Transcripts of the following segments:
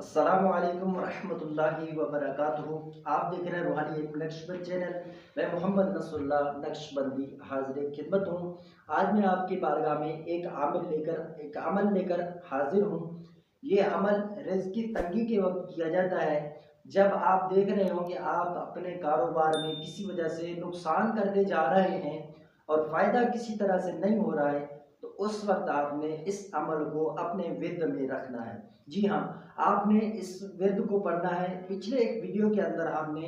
अस्सलामु अलैकुम रहमतुल्लाहि व बरकातुहू। आप देख रहे हैं रूहानी नक्शबंद चैनल। मैं मोहम्मद नसरुल्लाह नक्शबंदी हाजिर खिदमत हूँ। आज मैं आपकी बारगाह में एक अमल लेकर हाजिर हूँ। ये अमल रिज़्क़ की तंगी के वक्त किया जाता है। जब आप देख रहे हो कि आप अपने कारोबार में किसी वजह से नुकसान करते जा रहे हैं और फ़ायदा किसी तरह से नहीं हो रहा है, तो उस वक्त आपने इस अमल को अपने विर्द में रखना है। जी हाँ, आपने इस विर्द को पढ़ना है। पिछले एक वीडियो के अंदर हमने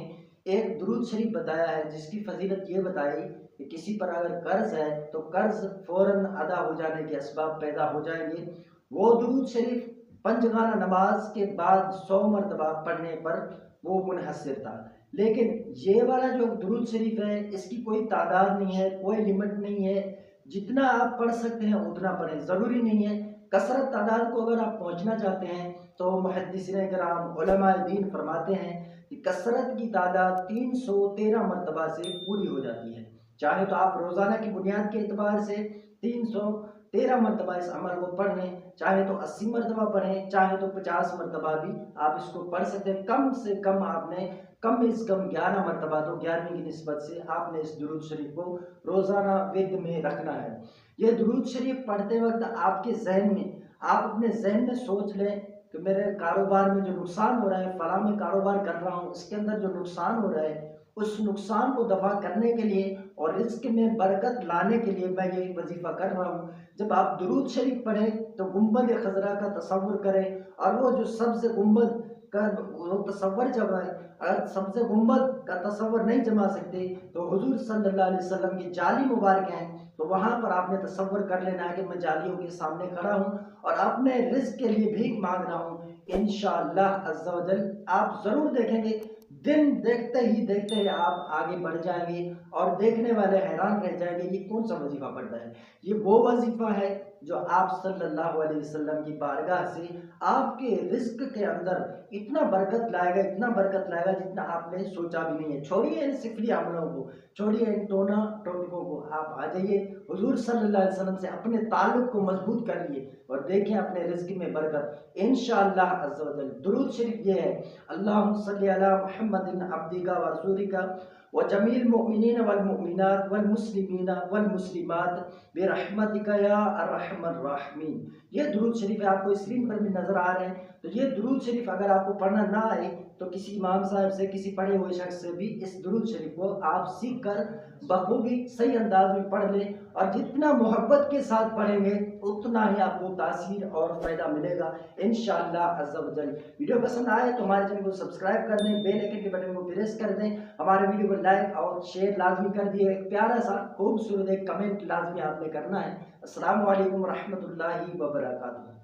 एक दुरूद शरीफ बताया है जिसकी फजीलत ये बताई कि किसी पर अगर कर्ज है तो कर्ज फौरन अदा हो जाने के असबाब पैदा हो जाएंगे। वो दुरूद शरीफ पंजगाना नमाज के बाद 100 मरतबा पढ़ने पर वो मुनहसर था। लेकिन ये वाला जो दुरूद शरीफ है इसकी कोई तादाद नहीं है, कोई लिमिट नहीं है। जितना आप पढ़ सकते हैं उतना पढ़ें, ज़रूरी नहीं है। कसरत तादाद को अगर आप पहुंचना चाहते हैं तो मुहद्दिसीन किराम उलमाए दीन फरमाते हैं कि कसरत की तादाद 313 मरतबा से पूरी हो जाती है। चाहे तो आप रोज़ाना की बुनियाद के एतबार से 313 मरतबा इस अमल को पढ़ लें, चाहे तो 80 मरतबा पढ़ें, चाहे तो 50 मरतबा भी आप इसको पढ़ सकते हैं। कम से कम आपने कम से कम 11 मरतबा, तो 11वीं की निस्बत से आपने इस दुरूद शरीफ को रोज़ाना विर्द में रखना है। ये दुरूद शरीफ पढ़ते वक्त आपके जहन में, आप अपने जहन में सोच लें कि मेरे कारोबार में जो नुकसान हो रहा है, फलां मैं कारोबार कर रहा हूँ, इसके अंदर जो नुकसान हो रहा है उस नुकसान को दफा करने के लिए और रिज़्क़ में बरकत लाने के लिए मैं ये वजीफ़ा कर रहा हूँ। जब आप दुरूद शरीफ पढ़ें तो गुंबद खज़रा का तसव्वुर करें, और वो जो सब्ज़ गुंबद का वो तसव्वुर जब है, अगर सब्ज़ गुंबद का तसव्वुर नहीं जमा सकते तो हुजूर सल्लल्लाहु अलैहि वसल्लम की जाली मुबारक हैं, तो वहाँ पर आपने तसव्वुर कर लेना है कि मैं जालियों के सामने खड़ा हूँ और अपने रिज़्क़ के लिए भीख मांग रहा हूँ। इंशाअल्लाह अज़्ज़ा व जल आप ज़रूर देखेंगे, दिन देखते ही आप आगे बढ़ जाएंगे और देखने वाले हैरान रह जाएंगे ये कौन सा वजीफा पढ़ता है। ये वो वजीफा है जो आप सल्लल्लाहु अलैहि वसल्लम की बारगाह से आपके रिज़्क़ के अंदर इतना बरकत लाएगा जितना आपने सोचा भी नहीं है। छोड़िए इन सिफली अमलों को, छोड़िए इन टोना टोटकों को, आप आ जाइए हुजूर सल्लल्लाहु अलैहि वसल्लम से अपने ताल्लुक को मजबूत कर लिए और देखें अपने रिज़्क़ में बरकत इंशाअल्लाह अज़्ज़ा व जल। दुरूद शरीफ ये है, अल्लाहुम्मा सल्लि अला मुहम्मदिन अब्दिका व रसूलिका व जमील मुमिनीन वल मुमिनात वल मुस्लिमीन वल मुस्लिमात बिरहमतिका या अर्हमर राहिमीन। ये दुरूद शरीफ आपको स्क्रीन पर भी नजर आ रहे हैं। तो ये दुरूद शरीफ अगर आपको पढ़ना ना आए तो किसी इमाम साहब से, किसी पढ़े हुए शख्स से भी इस दुरूद शरीफ को आप सीख कर बखूबी सही अंदाज में पढ़ लें, और जितना मोहब्बत के साथ पढ़ेंगे उतना ही आपको तासीर और फ़ायदा मिलेगा इंशाअल्लाह अज़्ज़ा व जल। वीडियो पसंद आए तो हमारे चैनल को सब्सक्राइब कर दें, बेल आइकन के बटन को प्रेस कर दें, हमारे वीडियो को लाइक और शेयर लाजमी कर दिए, एक प्यारा सा खूबसूरत एक कमेंट लाजमी आपने करना है। अस्सलामु अलैकुम रहमतुल्लाहि व बरकातुहू।